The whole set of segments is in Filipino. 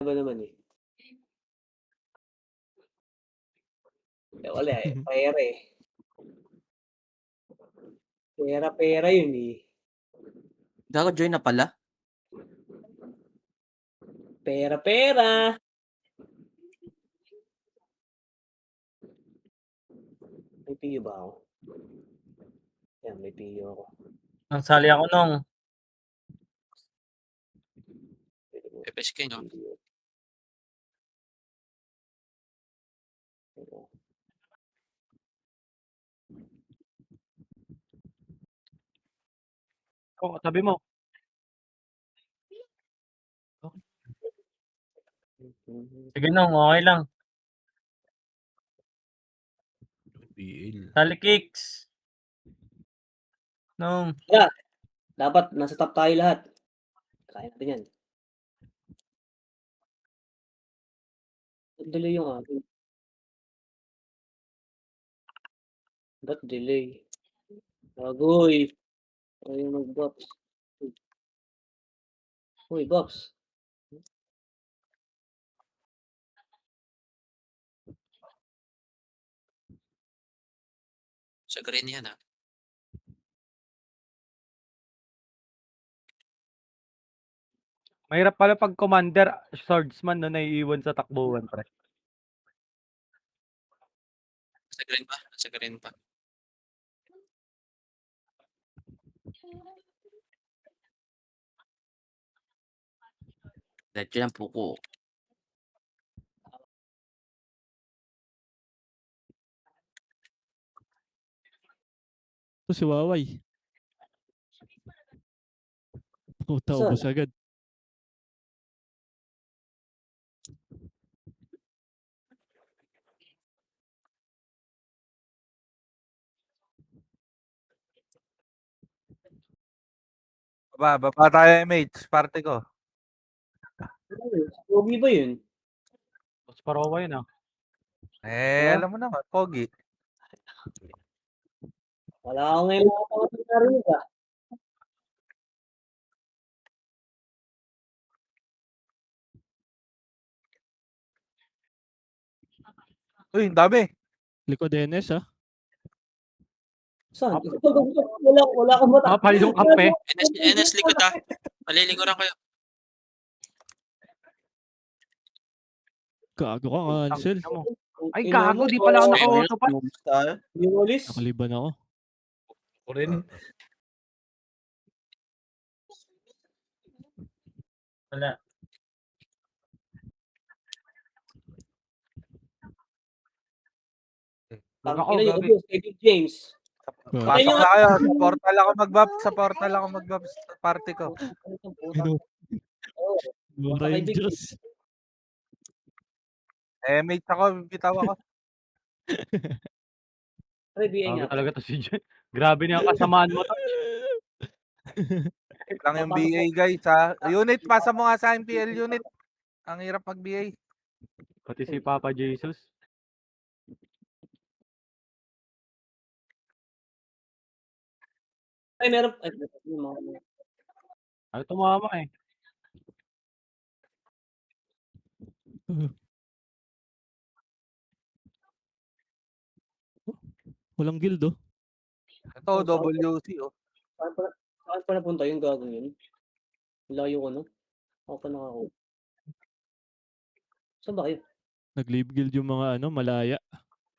ba naman, eh. Eh, wala, eh, pera, eh. Pera-pera yun, eh. Gago join na pala? Pera-pera. May PU ba ako? Yan, may PU ako. Nasali ako nung FSK 'no? oh, tabi mo. Sige nung, okey lang. PL. Sali kicks. Nung. Yeah, dapat nasa top tayo lahat. Kaya natin yan. Ba't delay yung akin? Ba't delay? Agoy! Ayaw mag-box. Uy, box. Sa green yan, ah. Mahirap pala 'pag commander, swordsman 'no, naiiwan sa takbuhan pre. Sa green pa, sa green pa. Diretso yan puko. Ito si Waway. Puta, Saan? ubos agad. Baba tayo MH, parte ko. Pogi ba yun? Kasparova yun, ah. Eh, alam mo naman, pogi. Wala ako ngayon nakakapagod narinig, ah. Uy, ang dami. Likod NS, ah. Saan? Wala akong mata. Mapal yung kape. NS likod, ah. Paliliguran ko yun. Gago ka, cancel. Tangina mo. Ay gago, di pala ako naka-auto pa. Yung ulis? Nakaliban ako. Ako rin. Wala. Ako, Tangina yung gabi. ulis, kay Big James. Pasok na kayo. Sa portal ako mag-buff. Sa portal ako mag-buff sa party ko. Oo. Rangers. MH ako, bitaw ako. Pre, BA Gago nga. talaga to si Jen. Grabe na yung kasamaan mo to. Lang yung BA guys ha. Unit, pasa mo nga sa MPL unit. Ang hirap mag-BA. Pati si Papa Jesus. Ay, meron. Ay, Ay, tumama eh. Walang guild, oh. Ito, WC oh. Saan pa napunta yung gagawin yun? Layo ko, no? Ako pa nakako. Saan ba kayo? Nag-leave guild yung mga malaya.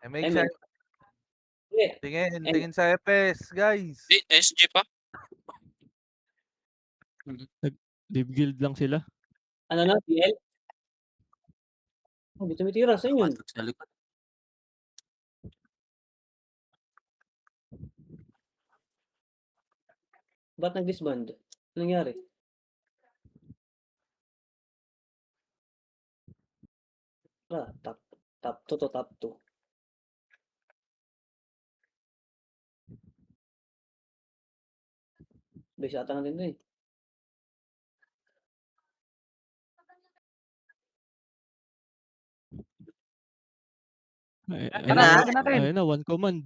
MH, Hindi. tingin sa FS, guys. SG pa. Leave guild lang sila. Ano na, PL? Oh, di tumitira. Saan yun? Sa likod. Ba't nag-disband? Anong nangyari? Top 2 to top 2. Base ata natin to eh. Ayun na, one command.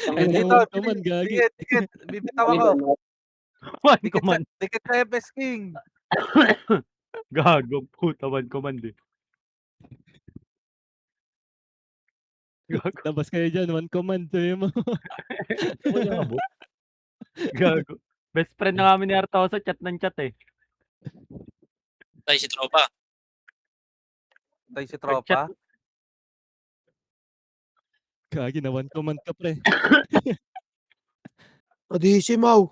Tangina. Dito, One command, gagi. tigit. Bibitaw ako. One Dikit sa command. dikit sa FS King. Gago, puta, one command eh. Gago. Labas kayo dyan, 1 command. Sabi mo. Wala abot. Gago. Best friend na kami ni Artoso, chat ng chat eh. Tayo si tropa. Tayo si Nag-chat. tropa. Gagi na 1 command ka, pre. Odisi Mau.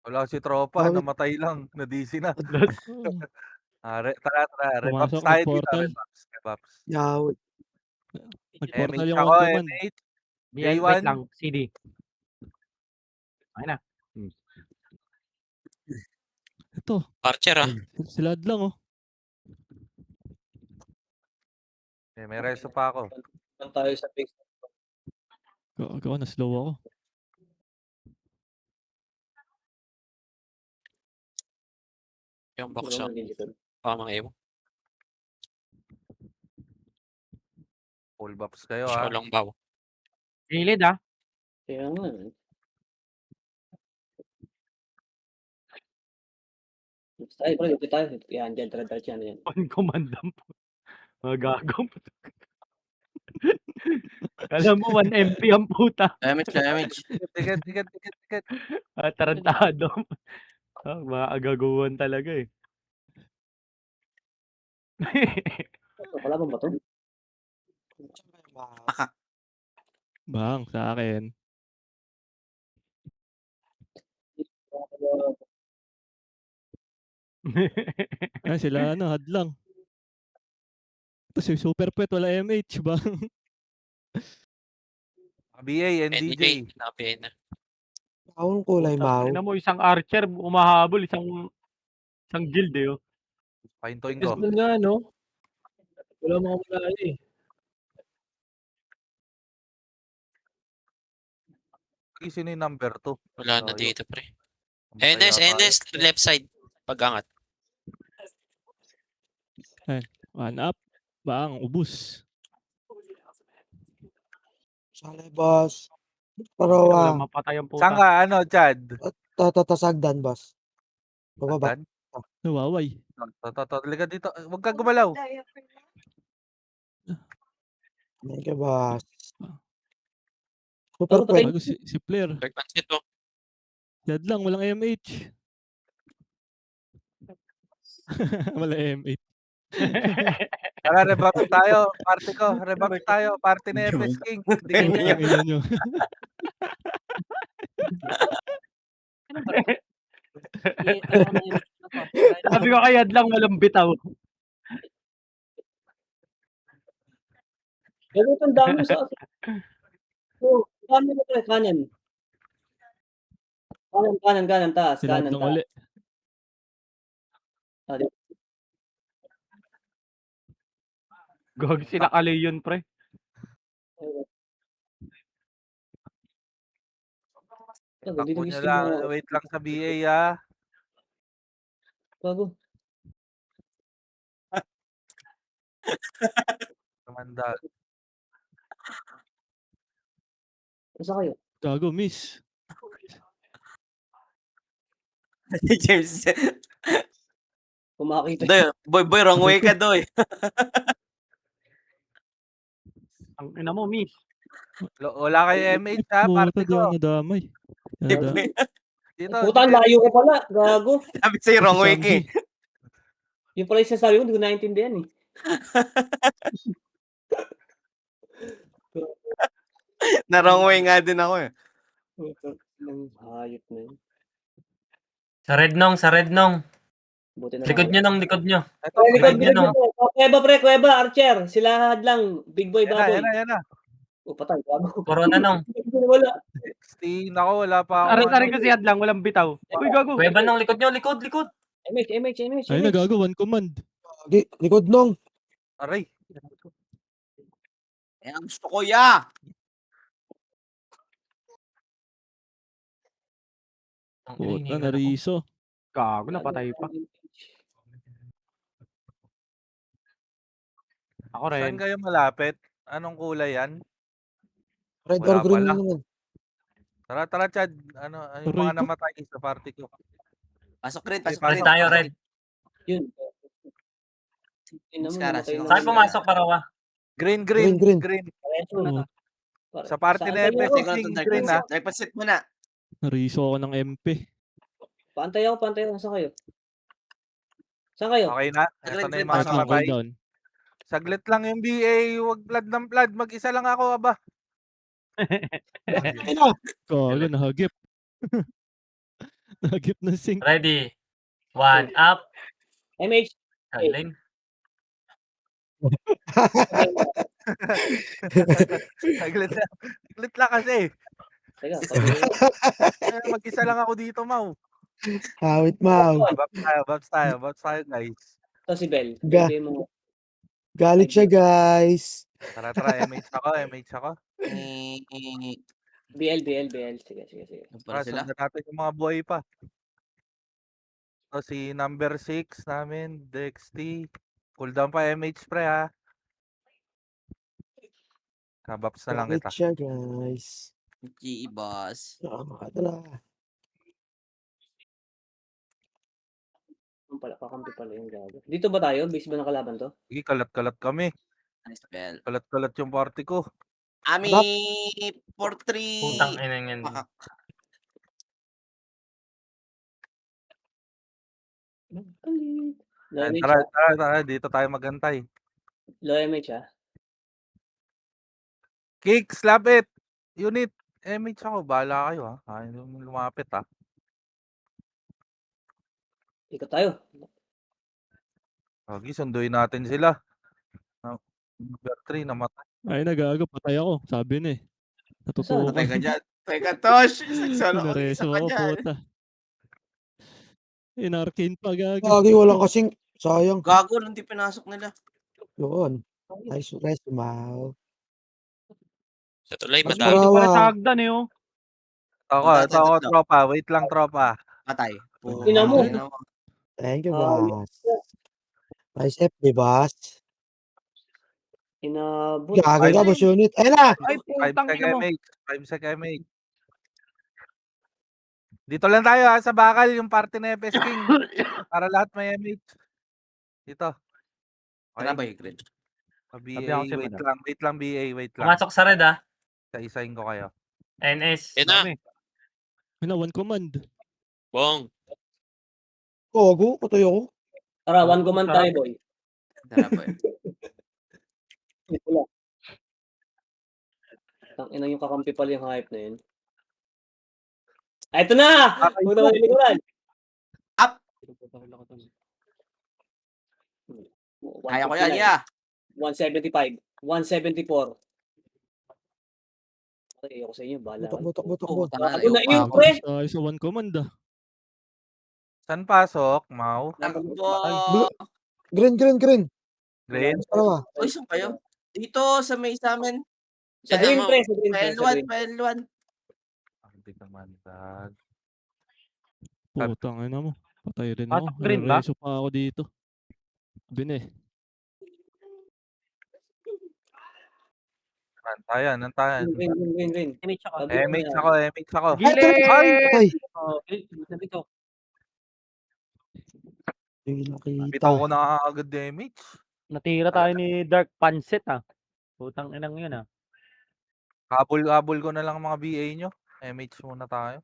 Wala si tropa, Bakit? namatay lang, na-DC na. Tara, revaps Pumasok, tayo dito, nag-portal. revaps. Yaw. Nag-portal MH yung ako, 1 command. MH. Wait J1. lang, CD. Ayun na. Ito, Archer ah. sila lang oh. May reso pa ako. Punta tayo sa base. Gago, na-slow ako. Yung box Wala ah. man likod. Baka mga ewan. Full buffs kayo Show ha. lang baw. Gilid ah. Kaya nga. Tayo, pre, dito tayo. Yan, dyan, tara-tara yan. Yan. One command lang po. Mga gago. Alam mo, 1 MP ang puta. Damage. Dikit. Tarantado. Mga agaguhan talaga eh. Kalaban ba to? Bang, sa akin. Sila hadlang. Tapos yung super pet, wala MH, bang. BA, NDJ. Napihin na. Maong kulay Mau. Tingnan mo, isang archer, umahabol, isang guild eh. Oh. Pahintuin ko. Yes, nga, no? Wala mga mulay eh. Sino yung number 2? Wala na dito pre. NS, left side. Pag-angat. One up. Bang, ubus. Sa labas. Wala Pero, mapatay ang Saan puta. ka, Chad? tatasagdan, boss. Bababa. Dan? Nawaway. Liga dito. Huwag ka gumalaw. Thank you, boss. Ano, Super patay? pwede. Bago si player. Third pansit oh. Hadlang, walang MH. Wala MH. Tara, revaps tayo. Party ko. Revaps tayo. Party na FS King. Ang ina nyo. Sabi ko kay Adlang walang bitaw. Ganun ang dami sa akin. Oh, dami na pre, kanan. Kanan, taas. Sila Kanan, hadlang taas. uli. Gog sila Kaleon pre. Takbo nyo lang. Wait lang sa BA ha. Bago. Tumanda. Asa kayo? Gago, miss. James, Kumakita. boy, wrong way ka, doy. Ang ina mo, miss. Wala kayo MH ha. Party Puta, di ko. ako nadamay. Dito. Puta, ang layo ko pala. Gago. Sabi sa'yo, wrong way ka eh. Yung pala yung sinasabi ko, hindi ko naiintindihan eh. Na wrong way nga din ako eh. Hayop na yun. Sa red nong. Buti na Likod nyo nong, likod nyo. Ito, Likod, Kuweba, Archer. Sila hadlang. Big boy, baboy. yan na. O, patay. Gago. Corona nong. Wala. Nako, wala pa ako. Aray ko si Adlang, walang bitaw. Uy, gago. Kuweba nong, likod nyo, likod. MH. Ay, nagago, 1 command. Likod nung. Aray. Ang gusto ko, ya. Puta, nariso. Gago, napatay pa. Ako Saan rin. kayo malapit? Anong kulay yan? Red Wala or green pala. naman. Tara, tara, Chad. Ano, yung Aray mga ko. namatay sa party ko. Pasok rin, Okay, pasok pasok. rin. Red tayo, red. Yun. Tingnan mo, Mascara, namatay sino na. Saan pumasok parawa? Green, Green, green, green. green. Pareho. Oo. Sa party Saan ni tayo Epes, ako? Check ko na King, itong Dark green, Pancit. ah. Dark Pancit muna. Nariso ako ng MP. Pantay ako. Saan kayo? Saan kayo? Okay na. Ito Green, na green, yung mga Wait lang, namatay. hold on. Saglit lang yung BA. Huwag blood ng blood. Mag-isa lang ako, aba. Ay na. Gago, nahagip. Nahagip ng sync. Ready. 1 up. MH. Galing. Saglit lang. Saglit lang kasi. Teka, Mag-isa lang ako dito, Mau. Hawit mau. Babs tayo, guys. ito si Bell. Ga- Bell mo. Galit siya, guys. Tara, MH ako. BL. Sige. Tara, Para sila. sundan natin yung mga buhay pa. So, si number 6 namin, Dexty. Cooldown pa MH pre, ha. Kabaps na lang Galit kita. siya, guys. GE boss. Tara. Ang pala, kakampi pala yung gago. Dito ba tayo? Base ba ng kalaban to? Sige, kalat-kalat kami. Nice spell. Kalat-kalat yung party ko. Ami Adap. 4-3. Putang ina yan. Pakak. Low MH Tara, dito tayo magantay. Low MH ah. Kick, slap it! Unit, MH ako, bahala kayo, ha. Ayaw nyo lumapit, ha. Ikot tayo. Lagi, sunduin natin sila. Number 3, namatay. Ay, nagago. Patay ako. Sabi na eh. Natutuwa Patay ka dyan. Teka, Tosh. Sagsalo ko isa Pinareso ka ako, dyan. puta. In-arcane pa, gago. Lagi walang kasing. Sayang. Gago, hindi pinasok nila. Yun. Nice rest, mau. Sa tulay, Mas madami. marawa. Para sa hagdan eh, oh. Ito ako, tropa. Wait lang, tropa. Patay. Ina mo. Ina mo. Thank you, Ah, boss. Nice FD, boss. Inabot. Gago ka, boss unit. Ayun na! Ay, 5 putang sec ina mo. MH. 5 sec MH. Dito lang tayo, ha, sa bakal, yung party na FS King. Para lahat may MH. Dito. Tara Okay. ba yung grid? BA, Sabi ako sa'yo, wait madam. lang, BA, wait lang. Pumasok sa red, ah. Isa-isahin ko kayo. NS. Yan na. Dami. Ay na, one command. Bong. Gago, patay ako. Tara, one command tayo, boy. Tara ba yun? Wala. Ang ina yung kakampi pala yung hype na yun. Ay, ito na! Okay, Punta ka likuran. Up! Kaya ko yan, yeah. 175. 174. Okay, ako sa inyo. Bahala. Takbo. Bago na iyo, pre! Tayo sa one command ah. Saan pasok, Mau? Takbo! Green. Green? Mas marawa. Uy, saan kayo? Dito, sa may sa amin. Sa Yan green, mo. pre. Sa green, pre. Sa Paelwan, green. paelwan. Hindi naman, dad. Putang ina mo. Patay rin Pasok ako. green ba? Nare-reso pa ako dito. Bine. Nantayan. Green. Image ako. Sabi ko MH na, ako. Gilid! Patay. Oh, dito. Hindi nakita. Bitaw ko na agad damage. Natira tayo ni Dark Pancit, ah. Putang inang yun, ah. Habol ko na lang mga BA nyo. MH muna tayo.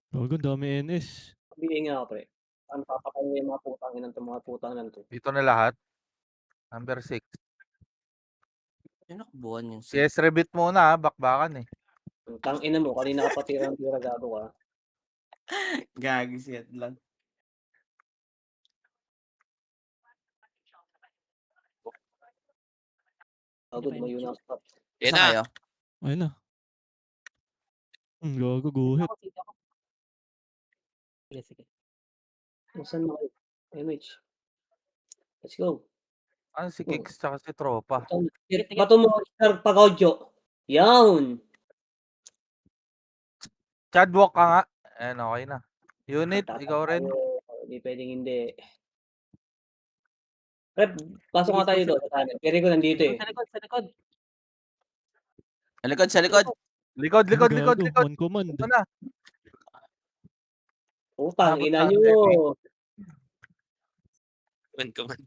Gago, dami NS. sabihin nga, pre. Ano papakain yung mga putang inan to, mga putang inan to. Dito na lahat. Number 6. Yan nakbuhan yun. CS rebit muna, ha. Bakbakan, eh. Tang ina mo, kanina ka pa tira gago ka. Gagi siya lang. Agad mo yun ang stop. Yan Saan na. kayo? Ayun na. Gago, guhit. Sige. Saan mo kayo? MH. Let's go. Ano si Kicks tsaka si Tropa? Bato mo, Sir Pagaudio. Yan. Chadwalk ka nga. Ayan, okay na. Unit, ikaw rin. Hindi pwedeng hindi. Rep, pasok nga tayo doon. Pero ko nandito eh. Sa likod. Sa likod. Likod, likod, likod, Gago, likod. one command. Ito na. Putang Abot ina na, nyo. Demi. One command.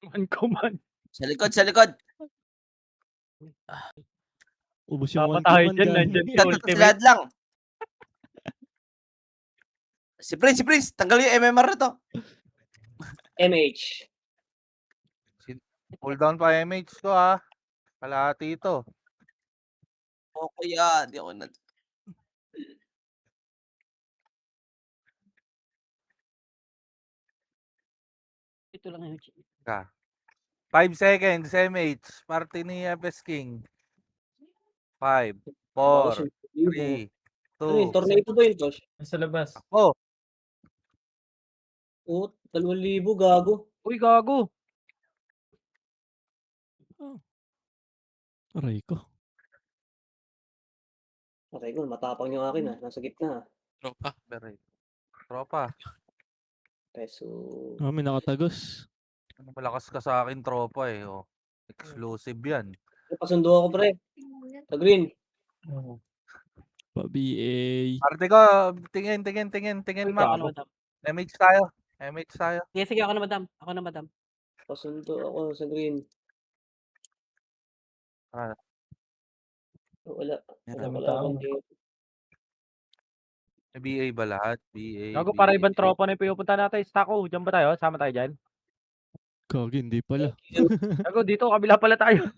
One command. Sa likod, sa likod. Ubus yung one Papatahay command. dyan, gago. nandyan si Sila Ultimate. lang. Si Prince, tanggal yung MMR na to. MH. Pull down pa MH ko ha. Kalahati ito. O kuya, di ako na. Ito lang yung 5 seconds, MH. Party ni FS King. 5, 4, 3, Ano yun? 2. Tornado ba yun, Josh? Sa labas. Oh, Oh, 2,000 gago. Uy, gago. Aray ko. Okay, ko matapang yung akin ah. Nasa gitna. Tropa. tropa. Peso. May nakatagos. Malakas ka sa akin, tropa eh. Oh. Exclusive yan. Pasundo ako pre. Sa green. Pa-BA. Party ko, tingin, map. MH tayo. MH tayo. Sige, ako na madam. Pasundo ako sa green. Ah. Wala. Meron Wala tao. akong dito. BA ba lahat? BA. Gago, para ibang tropa na yung pinupunta natin. Stako, dyan ba tayo? Sama tayo dyan? Gagi, hindi pala. Gago, dito, kabila pala tayo.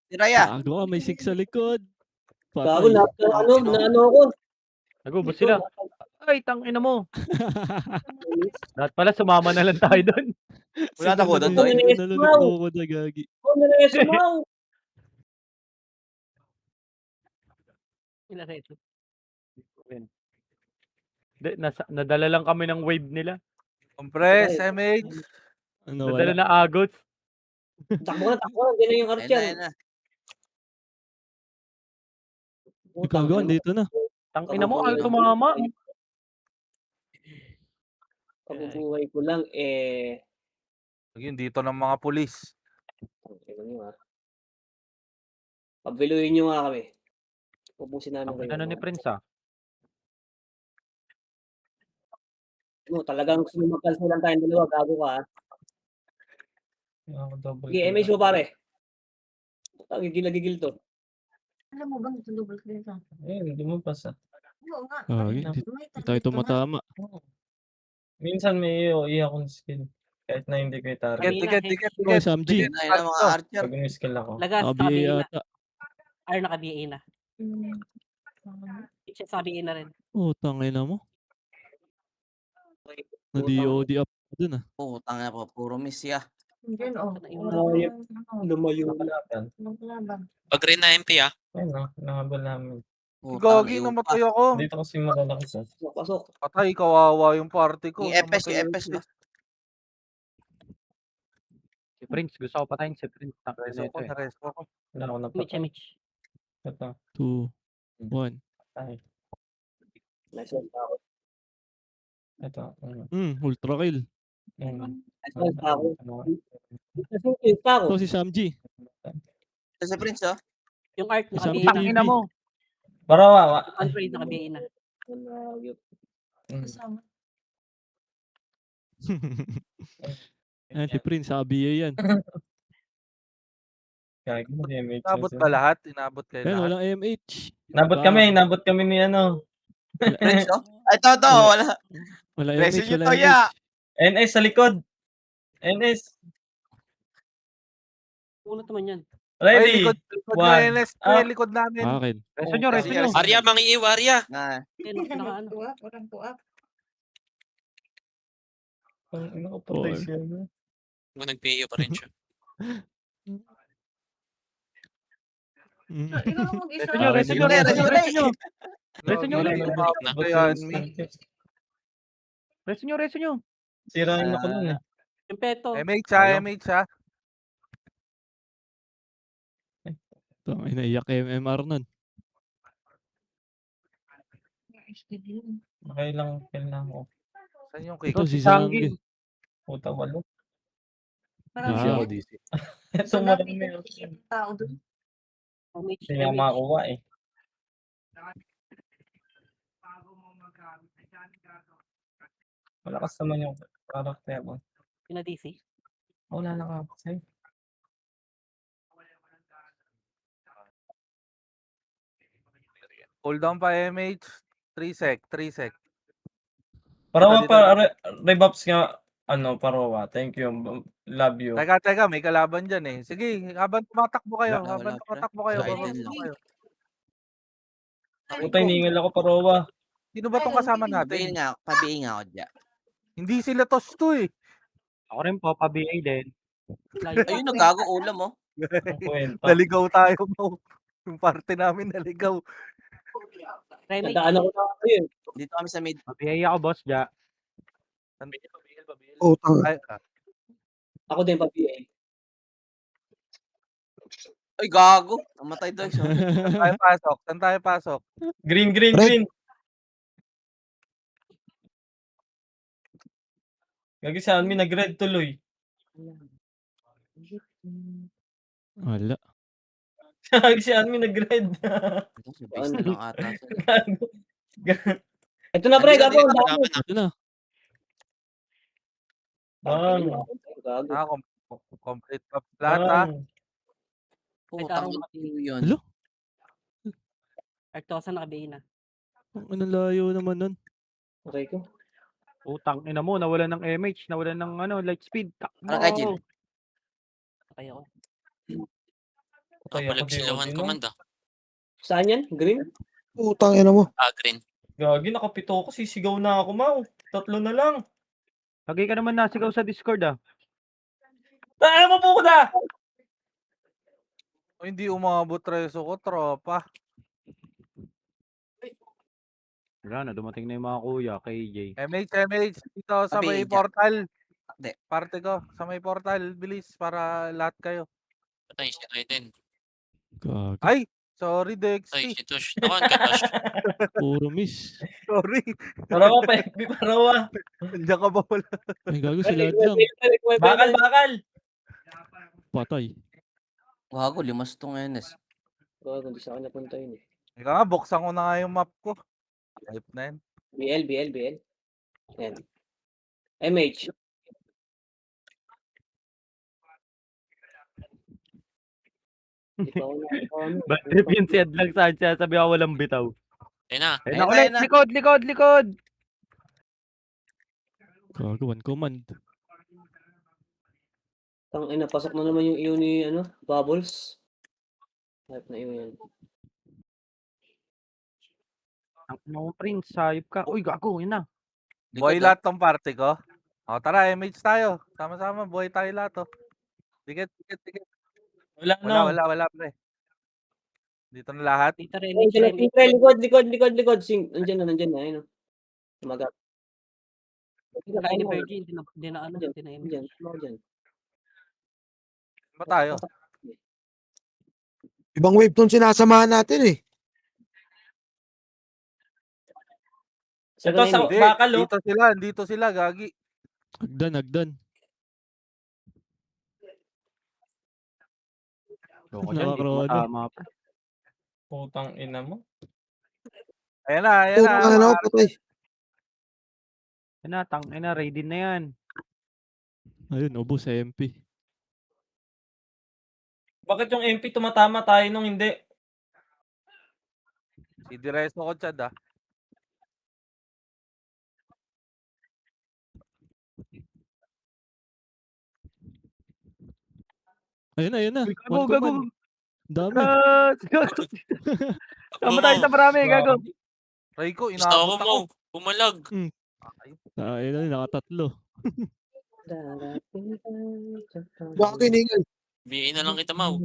Si Raya. Gago ka, may 6 sa likod. Gago, Patay. naano ako. Gago, bus sila. Ay, tangina mo. Lahat pala, sumama na lang tayo doon. Wala na ko doon, Doy. Nalulito ko na, gagi. Oh, nalayeso mo. Ilan ito? Nadala lang kami ng wave nila. Compress, MH. Ano, Nadala wala. na agos. Takbo na. Diyan na yung Ayun na, Archer. ayun na. Gago, dito na. Tangina mo, ayaw sumama. Pagbubuhay ko lang Yun, dito ng mga pulis. Tangina nyo ah. Pabiluin nyo nga kami. Ubusin namin Ang ano ni Prince ah. Ano, talagang gusto mo magkansilan tayong dalawa. Gago ka ah. Sige, MH mo pare. Gigil to. Alam mo bang double clear ka? Hindi mo pasa. Oo nga. Gagi, hindi tayo tumatama. Minsan may i akong skill. Kahit na hindi ko i-target. Ticket. Oh, Samji. Ayun na, ayun na mga Archer. Pag may skill ako. Lagas, BA sabi na. yata. Ay, naka-BA na. Sabi na rin. Oh, tangina mo. Na-DOD up dun ah. Oo, tanga po. Puro miss ya. Diyan, oh. Lumayo. Laban. Pag rin na MP ah. Ayun na, nahabol namin. Gagi, namatay ako. Dito kasi malalakas ah. Pasok. Patay, kawawa yung party ko. Yung FS, Namatay yung FS ba? Si Prince, gusto ko patayin si Prince. Reso ko, nareso ko. Wala ako na Mitch. Ito. 2, 1. Ay, Nice one pa ako. ito. Ultra kill. Nice one pa ako. Ano? Nice pa ako. Ito si Samji. Ito si Prince, oh. Yung art, Isang naka-BA na. Tangina mo. Barawa. Android, naka-BA na. Kasama. Ayan, si Prince, sabi yan. Gagi mo, MH. Inabot ba lahat? Inabot kayo Ayan, lahat? walang MH. Nabot kami ni ano. Prince, oh. Ay, ito, wala. Wala Resin MH, nyo wala to, ya. MH. NS sa likod. NS. Uno naman yan. Ready. likod One. na NS, Up. likod namin. Akin. Reso nyo, reso nyo. Arya, mangiiw, Arya. Na. Naka-ano. Tuwak. Ano ko patay Four. siya na? Kung nag-PO pa rin siya. Ikaw ang mag-isa. Reso nyo, reso nyo, reso nyo. Reso nyo, Wala reso na. nyo. Na. Reso nyo, reso nyo. Sirain ako nun eh. Yung peto. MH ha, MH ha. Ito, ay naiyak MMR nun. Nakailang kill na ako. Saan yung kick? Ito si Sanggi. Sanggi. Puta, walo. Marami Ah. ako yan. DC. Ito Sa marami labi yun. ng tao doon. Image, Hindi nga image. makakuha eh. Malakas naman yung karakter mo. Pina DC. Wala na ka kasi. Cooldown pa MH. 3 sec, 3 sec. Parawa Dito, pa, rebuffs nga, parawa. Thank you. Love you. Teka, may kalaban dyan eh. Sige, habang tumatakbo kayo, Wala, habang wala, pre. tumatakbo kayo, Sa babalik idol na lang. kayo. Puta, hiningal ako parawa. Sino ba tong kasama Pabiin natin? nga, pabiin nga ako dyan. Hindi sila tosto eh. Ako rin po, pa-BA din. Layo. Ayun, nagago ulam oh. Ang kwenta. Naligaw tayo mo. Yung party namin naligaw. Remake. Nadaan ako na kayo. Dito kami sa mid. Pa-BA ako, boss, ja. Utang. Ay, Ako din pa-PA. Ay, gago. Namatay doon. Sorry. saan tayo pasok? Saan tayo pasok? Green, green, Red. green. Gagi sa amin, nag-red tuloy. Wala. Gagi sa amin, nag-red. Ito, sa base na lang ata. sila. Ito na pre, Andito, gago. andito, Gago. laban na. Ito na. Bang. Gago. Complete pa lahat ha. Bang. Putang ina yun. Hello? Artosa naka-BA na. Ang layo naman nun. Okay ko. Utang ina mo, nawalan ng MH, nawalan ng light speed. Takbo. Ano kay Jin? Kaya ako. Kaya Balik ako sila di 1 Odin, command ah. Saan yan? Green? Utang ina mo. Green. Gagi, nakapito ako. Sisigaw na ako, Mau. 3 na lang. Lagi ka naman nasigaw sa Discord ah. Tayo mo po na! O, hindi umabot reso ko, tropa. Wala na, dumating na yung mga kuya, KJ. MH, dito sa Pabiin may dyan. portal. Hindi. Parte ko, sa may portal, bilis para lahat kayo. Patay si Aiden. Gago. Ay, sorry Patay Dexty. si Tosh. Nakuha ka Tosh. Puro miss. Sorry. Parawa pa, FB parawa. Nandiyan ka ba wala? Ay, gago sila lang. Bakal, bakal. Patay. Gago, limas tong NS. Gago, hindi sa akin napunta yun eh. Ika nga, buksan ko na nga yung map ko. Type na yan. BL. Yan. MH. Hindi pa ako ano. Bad trip yun si Edlang Sanchez, sabi ako walang bitaw. Ayun na. Ayun Ayun na na, ulit, ayun na. likod! Gago, 1 command. Tang ina, pasok na naman yung iyo ni Bubbles. Type na iyo yan. Ang no prince, sayop ka. Uy, gago, yun na. Buhay Likod, lahat tong party ko. O tara, MH tayo. Sama-sama, buhay tayo lahat. Oh. Dikit. Wala na. Wala, pre. Dito na lahat. Dito Ay, remake, dyan na, remake. likod. Nandiyan na, ayun o. Tumaga. Nakain ni Virgin. Hindi na Dyan, image. dyan. Ano dyan? Ba tayo? Ibang wave tong sinasamahan natin eh. Ito sa Hindi, bakal, oh. dito sila, gagi. Hagdan. Loko dyan, di ko Nakakrono. matama pa. Putang ina mo. Ayan na. Utang ina mo, patay. Yan na, tangin na, ready na yan. Ayun, ubos sa MP. Bakit yung MP tumatama tayo nung hindi? Si Direso ko, Chad, ah. Ayun na. Uy, 1 gago. command. Dami. Gago. Tama tayo sa marami, gago. Rayco, Gusto ko inaabot mo. ako. Pumalag. Ayun na, nakatatlo. Gago iningal. BA na lang kita, Mau.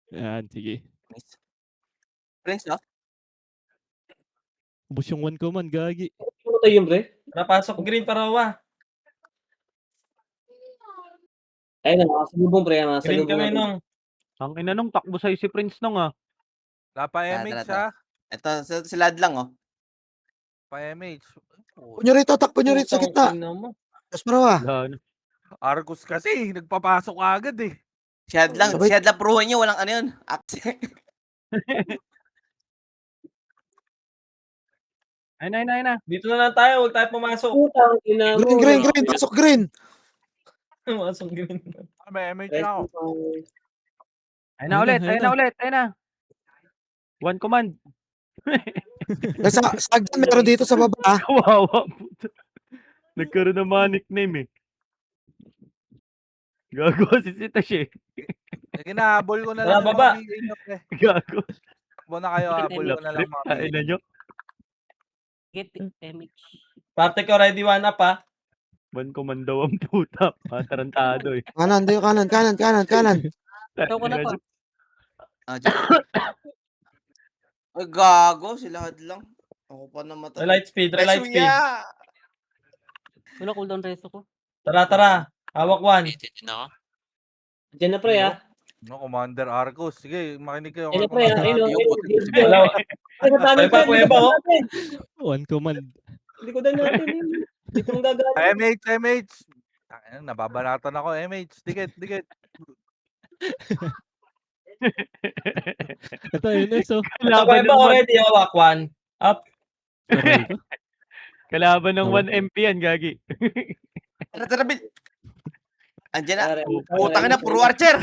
Yan, sige. Nice. Prince, oh. Ubos yung 1 command, gagi. Ano tayo yung pre? Napasok green parawa. Ayun na, nakasalubong pre. Green Nakasalubong kami natin. nung. Ang ina nung takbo sa'yo si Prince nung ah. Wala pa Tara, MH, tara. ha? Ito, sila lang, oh. Pa MH. Punyo rito, takpo nyo rito sa Putang gitna. ina mo. Mas marawa. Wala na. Arcos kasi, nagpapasok agad eh. Si Hadlang, Sabay- si Hadlang pruhan niya walang ano yun. Accent. Ayun na, ayun na, ayun na. Dito na lang tayo, huwag tayo pumasok. Putang ina mo. Green. Pasok green. Pumasok green. May MH na ako. Ayun na ulit, ayun na ulit, ayun na. One command. Sa hagdan meron dito sa baba. ah. Kawawa. Puta. Nagkaroon ng mga nickname eh. Gago si Sitash eh. Sige na, habol ko na Tara, lang. yung baba. mga BA nyo, pre. Gago. Takbo na kayo, habol ko na lang mga BA. Ayun na nyo. Get MH. Parte ko ready one up ha. One command daw ang puta. Matarantado eh. Kanan, dito kanan. Ito ko na pa. Ah, dyan. Ay, gago. Sila Hadlang. Ako pa namatay. Relight speed, relight Reso speed. niya. Wala cooldown resto ko. Tara. Hawak one. Edit din ako. Diyan na pre ah. No, Commander Arcos. Sige, makinig kayo. Diyan na kay pre ah. Commander Ayun o. Yung puti ko si Ben. Wala. Ay, sa tanan Kuya pre. ba, oh? One command. Likodan natin. Dito ang gagawin. MH. Tangina, nababanatan ako, MH. Dikit. Ito, NS oh. Kuya ba already hawak one. Up. Aray ko. Kalaban ng Oh. 1 MP yan, Gagi. Tara, Bill. Andiyan na. Pare, Putang na, puro archer.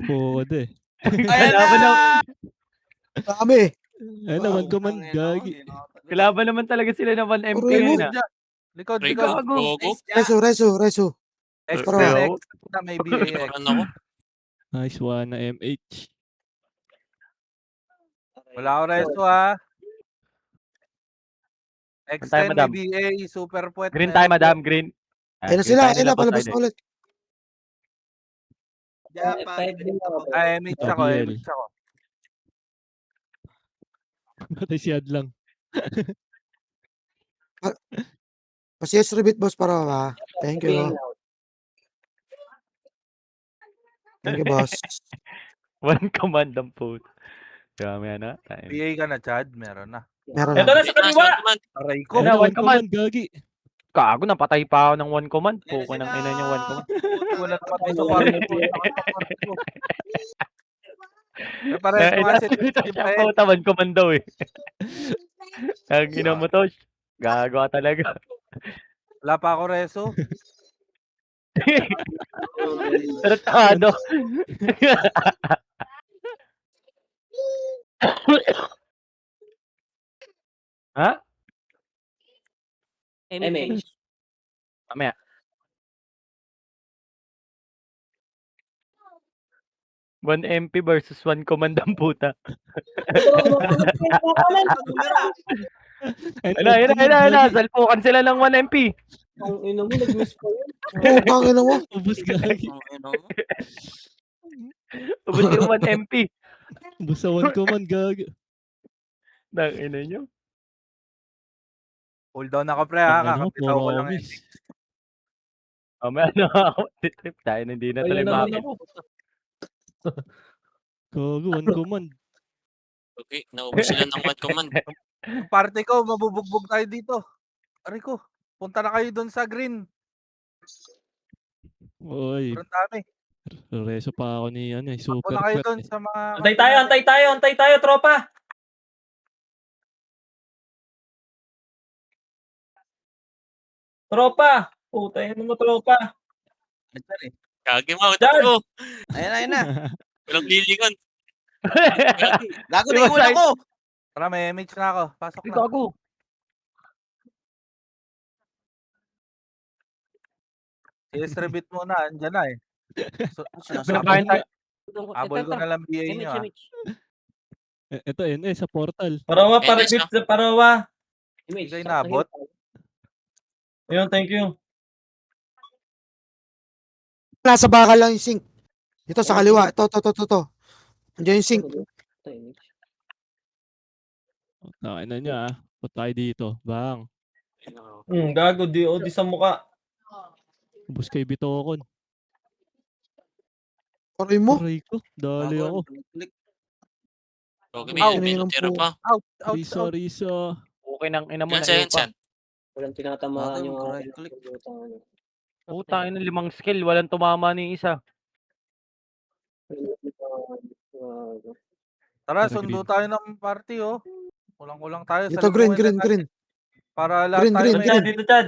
Po de. Ayan Kalaban na. Dami. Ayun na, one command, Putang ina, gagi. Kalaban naman talaga sila ng 1 MP Puro ngayon emo. ah. Likod. Gago. Gogo. Reso. Extra Bro. X na may BAX. Ano ako? Nice one na MH. Wala ako resto ha. Tayo, X10 madam. may BA, super puwet. Green tayo, madam. Green. Ayun na green sila. tayo Ayun nila na, palabas both na ulit. Diyan, F5 pare. din ako. MH ako. WL. MH ako. Patay si Hadlang. Pasiyes rebit boss para ha. Thank you. Thank you boss. One command ang puto. Kami na. Tayo. BA ka na, Chad. Meron na. Meron Ito na. na sa kaliwa. Aray ko. Ayun na, one command. Gagi. Gago, napatay pa ako ng one command. Ayan Puko ng sila. ina niya one command. Wala naman tayo sa party ko. Pares mo kasi. Siya puta, one command daw eh. Ang ina mo to. Gago ka talaga. Wala pa ako reso. Tratado. Ha? MH. Mamaya. One MP versus one command ang puta. Ayun. Salpukan sila ng 1 MP. Ang ina mo, nag-miss pa yun. Putang ina mo. Ubus gagi. Ubus yung 1 MP. Ubus sa one command, gagi. Nang ina nyo. Hold down ako pre ha. Ano, Kakapitaw ko puro lang. miss. Mamaya na ako. Trip tayo. Hindi na tuloy Ayun naman makakit. ako. Gago, one command. Okay, naubos sila ng one command. Party ko, mabubugbog tayo dito. Aray ko. Punta na kayo doon sa green. Oy, Sobrang dami. reso pa ako ni ano eh, Punta super na kayo pet doon eh. sa mga... Antay tayo, tropa. Tropa. Puta, yan mo, tropa. Kagi mo, Dad! mo. Ayan na. Walang lilingon. Gago na iwan ako. Tara, may MH na ako. Pasok na. Gago. CS rebit muna. Andyan na eh. Binabayan tayo. Abol ko na lang BA nyo ha. MH. Ito NS sa portal. Parawa, Eh, parabit let's sa parawa. Image. Hindi naabot. Ayun, thank you. Nasa bakal lang yung sink. Dito sa kaliwa. Ito. Andiyan yung sink. Takin na niya ah. Patay dito. Bang. Gago, di sa muka. Ubus kay Bitokon. Aray mo. Aray ko. Dali ako. Okay, Ow. may tira pa. Out. Risa. Okay nang ina mo Yan na siya, iyo yan pa. siya. Walang tinatamaan Bagay, yung mag-right akin. click. Putang ina, 5 skill, walang tumama ni isa. Tara, Tara, sundo green. tayo ng party, oh. Kulang-kulang tayo. Ito, green, Salubungin green, na green. natin. Para lahat Green, tayo green, may... Chad, green. dito Chad.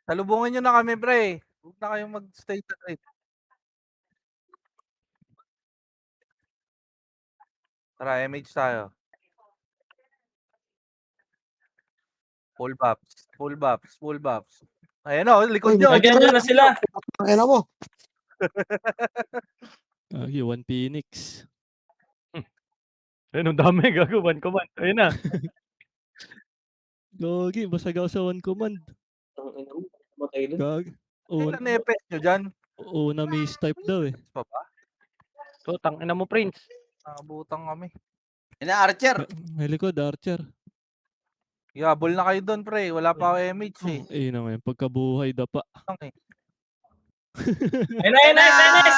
Salubungin nyo na kami, pre. Huwag na kayong mag-stay sa trade. Tara, MH tayo. Full buffs, full buffs, full buffs. Ayan o, likod Uy, nyo. Lagyan nyo na sila. Ayan mo. Gagi, 1 Phoenix. Ayun, ang dami, gago, 1 command. Ayun na. Gagi, basag ako sa 1 command. Tangina mo, matay dun. Gagi. Ilan EPS nyo dyan? Una mistype daw eh. Pa ba? So, tangina mo, Prince. Nakabutang kami. Ina, Archer. May likod, Archer. Yabol na kayo doon, pre. Wala pa ako MH eh. Eh naman, pagkabuhay dapa. Eh. Ayun na, ayun na, ayun na.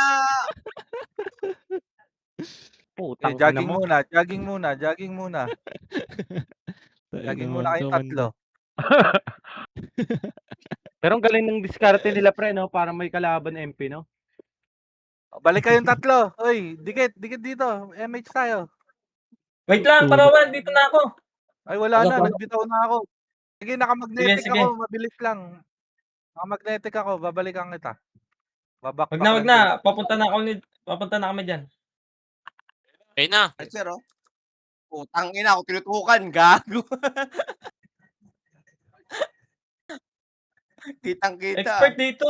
Putang ina Jogging mo. muna, jogging muna, jogging muna. Jogging muna kayong tatlo. Pero ang galing ng diskarte nila, pre, no? Para may kalaban MP, no? Balik kayong tatlo. Oy, dikit dito. MH tayo. Wait lang, parawan, dito na ako. Ay, wala na. Ako. Nagbitaw na ako. Sige, nakamagnetic Sige. ako. Mabilis lang. Nakamagnetic ako. Babalikan kita. Babakbak Wag na. Papunta na kami dyan. Ayun na. Archer, oh. Putang ina, ako tinutukan. Gago. Kitang-kita. Expert dito.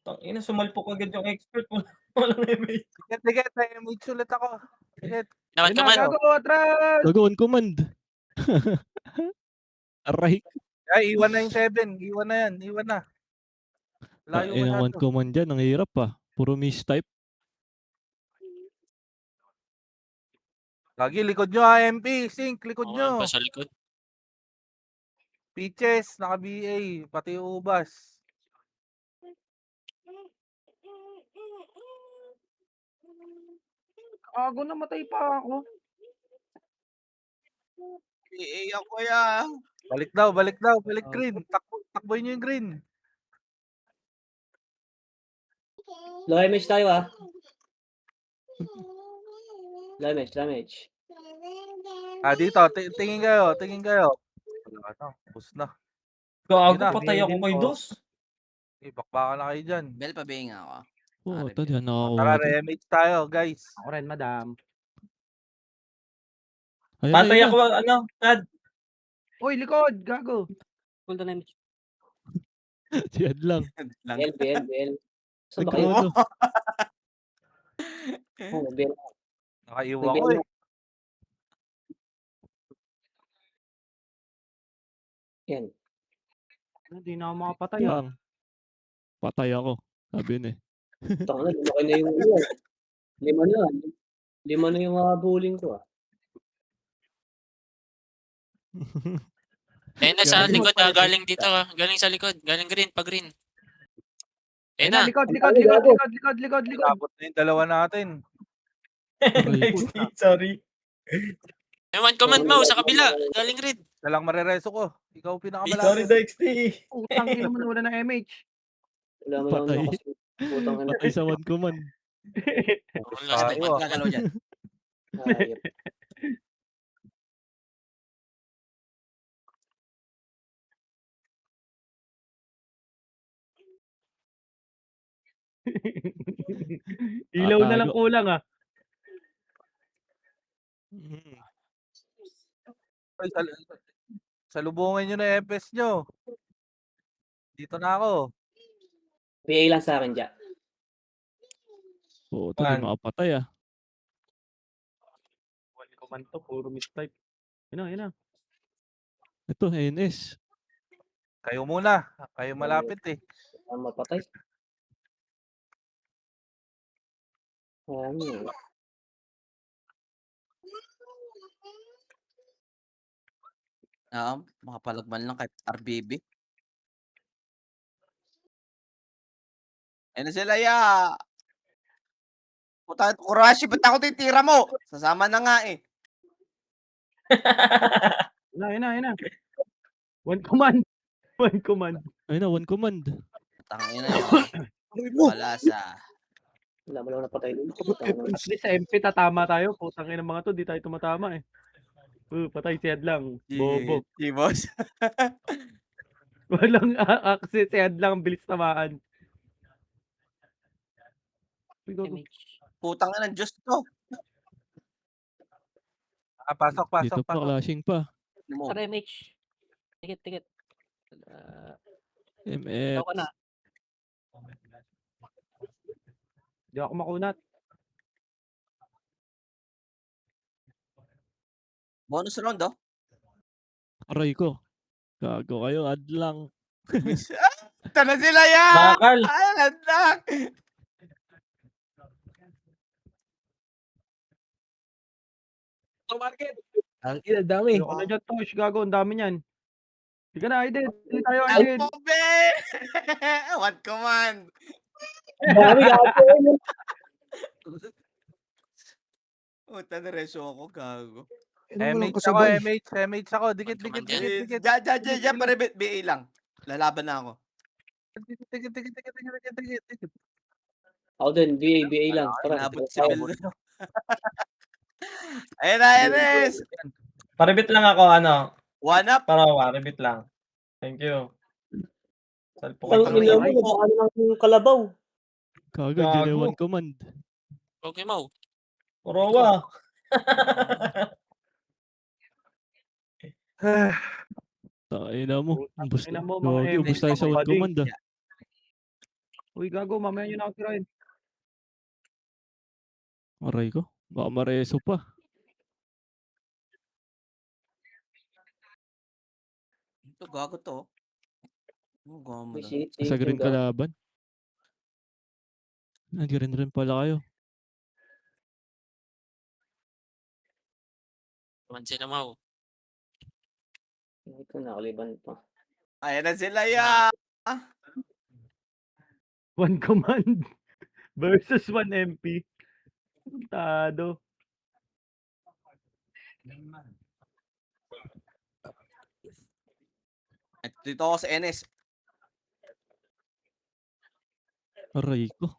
Tangina, sumalpok agad yung expert. Walang image. Dikit. MH ulit ako. Dikit. Naman command. Gago, atras! Gago, 1 command. Aray. Ay, iwan na yung 7. Iwan na yan. Iwan na. Layo Ang 1 masyado. command dyan, ang hirap pa. Puro mistype. Lagi, likod nyo ha, MP. Sync, likod Oo, nyo. pa sa likod. Peaches, naka-BA. Pati ubas. Gago, namatay pa ako. Ako ya. Balik daw. Balik Ah. green. Takboy nyo yung green. Low image tayo ah. Damage. Dito. Tingin kayo. Wala na. Bus na. Gago, Yun na, patay ako kay Dos. Bakbakan na kayo dyan. Bel, pabihinga ako. Oo, Ari, tadi yan Tara, nakakuha. re-MH tayo, guys. Ako rin, madam. Ayun, Patay ayun ako, na. Chad. Uy, likod! Gago! Punta na image. Si Ed lang. BL. Saan ba kayo? Nagkaroon. Oh, BL. Nakaiwa ko eh. Yan. Hindi na ako makapatay, ah. Lang. Patay ako. Sabi na eh. Tanga na, lumaki na yung ulo. 5 na. 5 na yung bullying ko ah. Ayun na sa Gago. likod. Galing dito. Galing sa likod. Galing green. Pa green. Ayun Ayun na. na, likod! Abot na yung dalawa natin. Next, sorry. May 1 command mo sa kabila. Galing red. Dalang marereso ko. Ikaw Sorry, pinakamalapit. Dexty. Putang ina mo na wala ng MH. Wala mo lang Patay. kasi. Putang ina. Patay sa 1 command. Last Tayo, time. Gagalaw dyan. Hayop. Ilaw na lang kulang, ah. Mm. Ay, salubungin nyo na EPS nyo. Dito na ako. PA lang sa akin dyan. Oo, ito hindi makapatay ah. 1 command to, puro mistype. Yun na. Ito, NS. Kayo muna. Kayo malapit eh. Ang mapatay. Ano? Makapalagman lang kay RBB. Ayun na sila, ya. Puta, Kurashi, ba't ako titira mo? Sasama na nga eh. Ayun na. One command. One command. Ayun na, one command. Tangina yun. Tuloy mo. Palasa. Wala mo lang napatay dun. At least sa MP tatama tayo. Putang ina mga to, di tayo tumatama eh. Patay si Hadlang. Bobo. Si boss. Walang access si Hadlang, ang bilis tamaan. Uy, gago. Putang ina ng Diyos to. Pasok, Dito pasok, pa, pasok. clashing pa. Ano mo? Tara, MH. Tikit. MF. Ikaw ka na. Di ako makunat. Bonus round, oh. Aray ko. Gago kayo, Hadlang. Ito na sila yan! Bakal. Ay, landak! Ang ina, dami. Ayoko na dyan, Tosh. Gago, ang dami niyan. Sige na, Aiden. Hindi tayo, Ay, Aiden. pobe! What command? Dami gago. Puta na reso ako, gago. Ano mo lang MH ako, kasabay. MH ako. Dikit. Diyan, pare, BA lang. Lalaban na ako. Dikit. Ako din, BA lang. Tara. Inabot si Bel. Ayan na, Enes! Paribit lang ako, ano. One up! Parawa, ribit lang. Thank you. Salpo Ang ko ina lang. mo, baka lang yung kalabaw. Gago, dyan na Gago. one command. Okay mo. Parawa. Tayo mo. Ubus Ina na. mo, mga Gago, ubus tayo sa one bading. command ah. Uy, gago, mamaya nyo na ako tirahin. Aray ko. Baka mareso pa. Ito, gago to. Oh, gago May na. singit, Sa green yung gago. kalaban. Nag-green rin pala kayo. Tuman sila mau. Ito, nakaliban pa. Ayan na sila yan! One command versus one MP. Tado. At dito ako sa NS. Aray ko.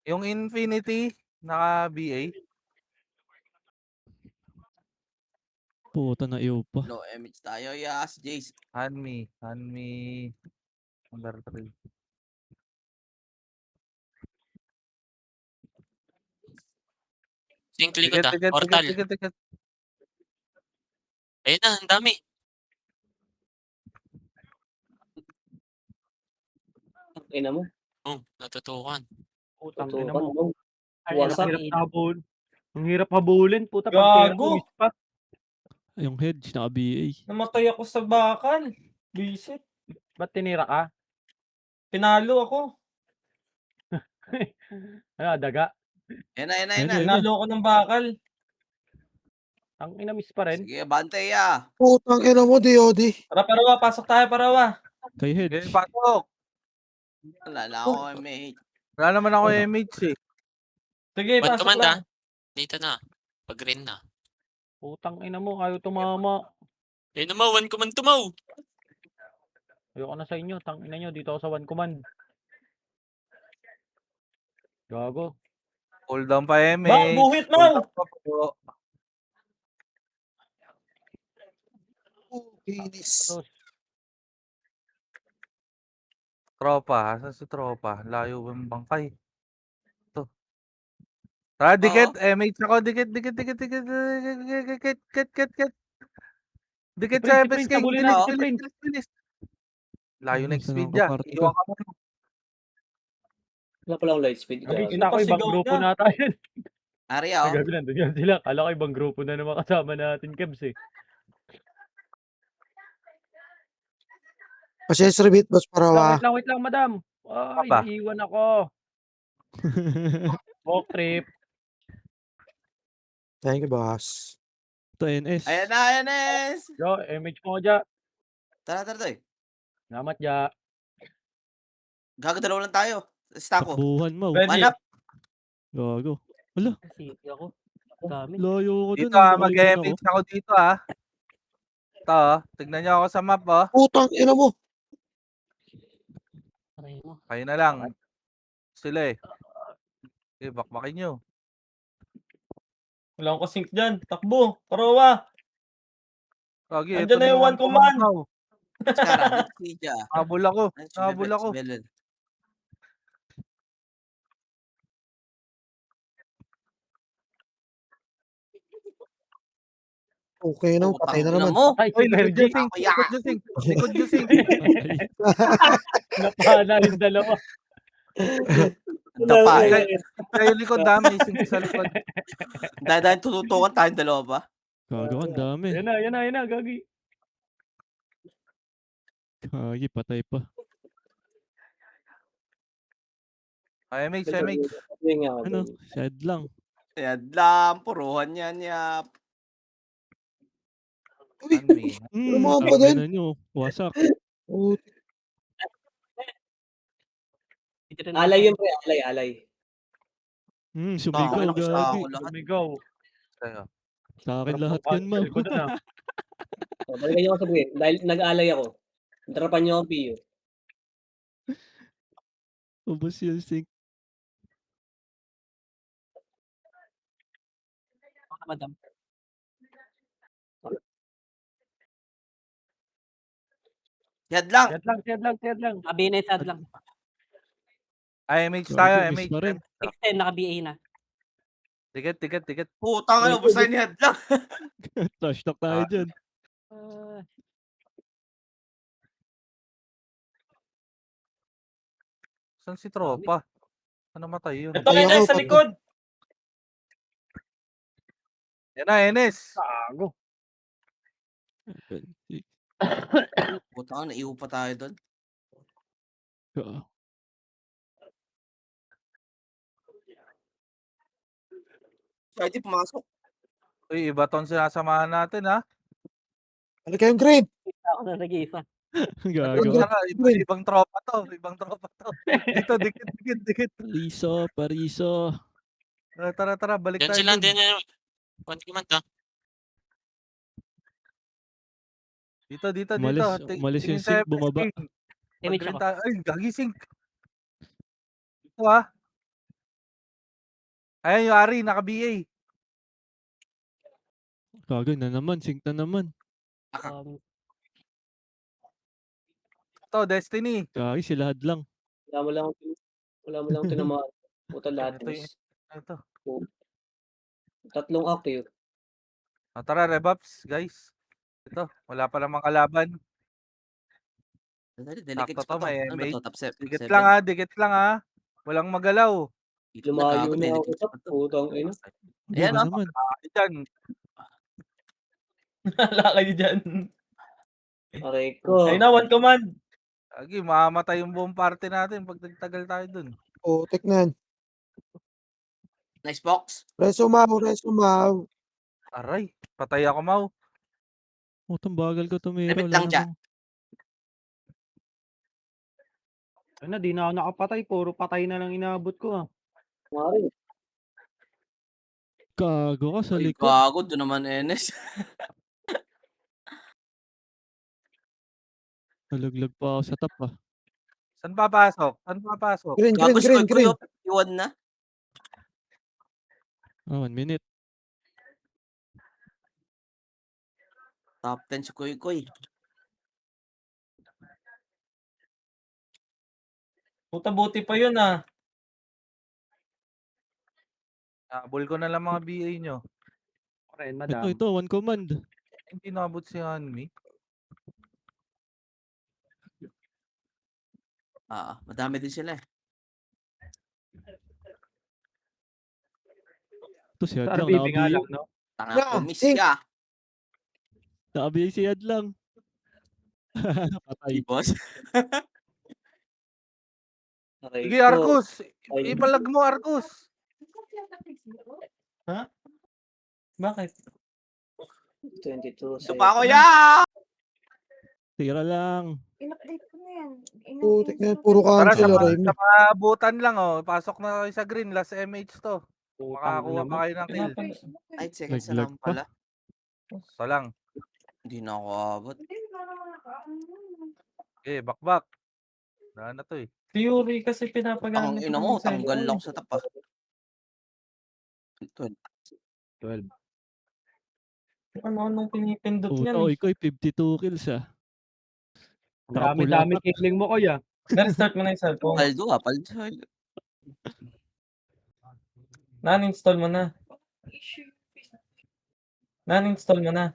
Yung Infinity, naka-BA. Puta na iyo pa. Low image tayo, yes, Jace. Hanmi. Number 3. Sink likod Portal. Dikit. Ayun na, ang dami. Ina mo. Natutukan. Putang Tutukan ina mo. mo. Ang Wasak. hirap habulin. Ang hirap habulin. Puta, Gago. pag tira ko, miss pa. Yung hedge, naka-BA. Namatay ako sa bakal. Visit. Ba't tinira ka? Pinalo ako. Daga. Yan na. Ayun na. Pinalo ako ng bakal. Ang ina miss pa rin. Sige, bantay ya. Putang ina mo, DOD. Tara, parawa. Pasok tayo, parawa. Kay hedge. Sige, pasok. Wala na ako, mate. Wala naman ako MH eh. Sige, One pasok command lang. Dito na. Pag green na. Putang ina mo, ayaw tumama. Ayun na one command tumaw. Ayoko na sa inyo. Tang ina nyo, dito ako sa one command. Gago. Hold down pa MH. Bang, buhit mo! Hold down pa po. Kinis. Tropa. Asan si tropa? Layo yung bangkay. Ito. Tara, dikit. MH ako. Dikit. Dikit sa Sprint, FSK. habulin na, Bilis. Layo na Saan ako Expedia. karga? Iwan ka mo. Wala pala akong light speed. Gabi, Gago. kita ko ibang Napasigaw grupo na. na tayo. Arya, oh. Gabi, nandun yan sila. Kala ko ibang grupo na naman kasama natin, Kebs eh. Pasensya bit, boss, para Wait lang, madam. Ay, Apa? naiiwan ako. Walk trip. Thank you, boss. Ito, NS. Ayan na, Enes. Yo, MH mo dyan. Tara, toy. Salamat dyan. Gago, 2 lang tayo. Stako. Takbuhan mo. Ready? One up. Gago. Wala. City ako. Dami. Layo ko dun. Dito ah, nakalimutan ako. mag-MH ako dito ah. Ito ah, tignan niyo ako sa map oh. Putang ina mo. Aray mo. Kayo na lang. Sila eh. Okay, bakbakin nyo. Wala akong kasink dyan. Takbo. Karowa. Kagi, Andyan na yung one command. Skara, let's see siya. Habol ako. Let's Habol ako. Belel. Okay na, patay na naman. Mo. Ay, Oy, si likod Bergie. nyo sing. Likod nyo sing. Likod nyo sing. Napana yung dalawa. Dapa Kay- eh. Kayo likod dami. Sing sa likod. Dahil tututukan tayong dalawa ba? Gago, ang dami. Yan na, gagi. Kagi, patay pa. MH, MH. Ano? Sad lang. Yan lang, puruhan yan, yap. Anmi. Ano Ang ba din? ina nyo. Wasak. Oh, Alay yun pre, alay. Sumigaw, Nakakalakas gagi. ako lahat. Sumigaw. Sa'yo. Sa akin lahat yan, ma'am. Balik ko dun ah. O, balikan niyo ako sa buhay. Dahil nag-alay ako. Darapan niyo ako, Pio. Ubus yung sink. Madam. Yan lang. Siyad lang. Naka-BNA sad lang. MH Gago, tayo, miss MH. pa rin. 610 naka-BA na. Ticket. Putang ano, busahin ni Head lang. Trash talk tayo dyan. Saan si tropa? Ano matay yun? Ito kayo na sa likod. Yan na, Enes. Gago. Putang ano, naiho pa tayo doon. Pwede pumasok. Uy, iba tong sinasamahan natin ha. balik kayong grave. Ako na nag-iisa. Gago. Ibang tropa to. Dito, dikit. Pariso. Tara, balik Diyan tayo sila, dun. din na. One command ha. Dito. Umalis yung Tingin tayo, sink, bumaba. sing. Damage Pag-green ako. tayo. Ay, gagi sink. Ito ha. Ayan yung Ari, naka-BA. Gago na naman, sink na naman. Ito, Destiny. Gagi, sila hadlang. Wala mo lang tinamaan. Puta lahat. Ito. Tatlong active. Tara, rebuffs, guys. Ito, wala pa namang kalaban. Delicate Sakto to, may Ano ba to? MH. Top Dikit lang ha. Walang magalaw. Lumayo na ako sa putang ina. Ayan, Gago oh. naman. Diyan. Wala kayo dyan. Aray ko. Ayun na, one command. Agi, mamamatay yung buong party natin pag nagtagal tayo dun. Oh, tek na yan. Nice box. Resumaw. Aray, patay ako, Mau. Utang bagal ko tumira. Limit Wala lang dyan. namang- Ano, di na ako nakapatay. Puro patay na lang inabot ko ah. Mari. Gago ka sa Ay, likod. gago. Doon naman, Enes. Nalaglag pa ako sa top ah. Saan papasok? Green. Gago, si Koy 51 na. 1 minute. Top 10 si Koy. Puta, buti pa yun ah. Habol ko na lang mga BA nyo. Ren, madam. Ito, one command. Hindi nabot si Hanmi. Madami din sila eh. Ito si Sa Hadlang. RBB nga lang, no? Tanga, Yeah, miss sing. ka. Nakabigay si Hadlang. Patay. Boss. Aray Sige, ko. Arcus. Ay. Ipalag mo, Arcus. Bakit? 22. Ito pa ako, ya! Tira lang. In-update ko na yan. Oh, tek na yan. Puro Para sa cancel. mga, Aray mo. sa mga abutan lang, oh. Pasok na kayo sa green. Last MH to. Makakuha pa kayo ng kill. Ay, seconds na Naglag lang pa. pala. Ito lang. Hindi na ako abot. Okay, bakbak. Wala na to eh. Theory kasi Ang pinapagamit ina mo, tanggal lang sa tapa. 12. 12. Ano-anong pinipindot niyan Puta, eh. ikaw 52 kills ah. Ang dami-dami Nakapulatak. killing mo, kuya. Restart mo na yung cellphone. Paldo ah, paldo. Non-install mo na. Non-install mo na.